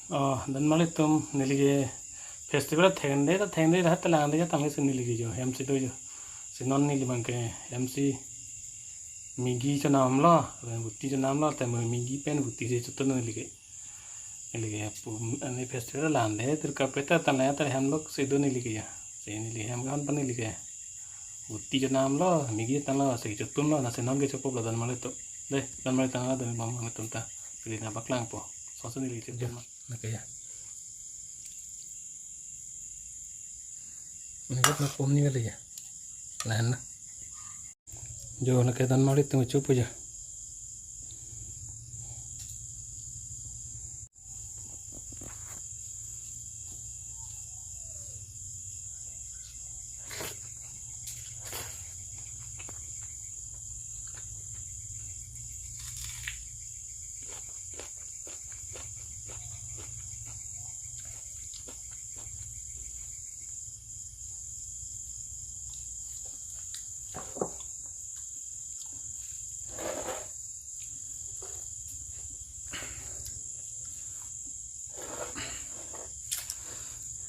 dan mali tum nilige festival thengde da tala ande ja tangi sin nilige jo MC to jo sinon nili bangke MC migi cho nam lo butti cho nam lo te migi pen butti se chutto nilige nilige ane festival la ande tir kapeta tala tar हम लोग सिद्धो निlige ja se nilige हम kan pan nilige butti cho nam lo migi tala se chuttum lo na sinon ge chopop la dan mali tanga dan bang tum ta pilih na baklang po so nilige jem Oke ya. Ini kan pom ni kali ya. Lain lah. Jo nak kita mari tunggu cupu je.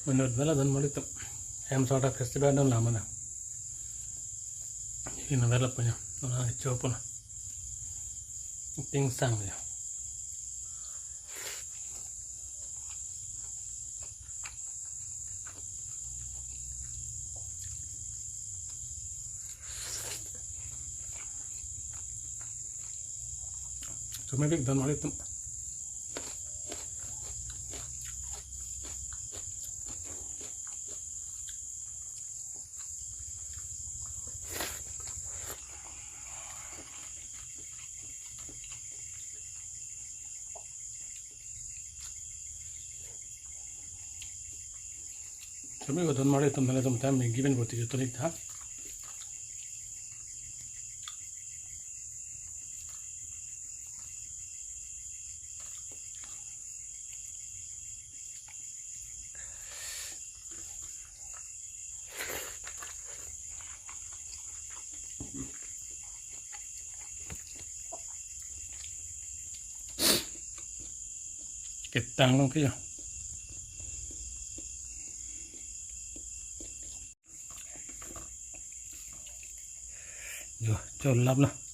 Menurut bela dan mali tuh em sort of festival dan lama na ini bela punya orang coba pun ting sang ya cuma big dan mali tuh Cuma itu don mari tuh mana tuh time given buat itu tuh nih kita ngelong kaya rồi cho lắm nào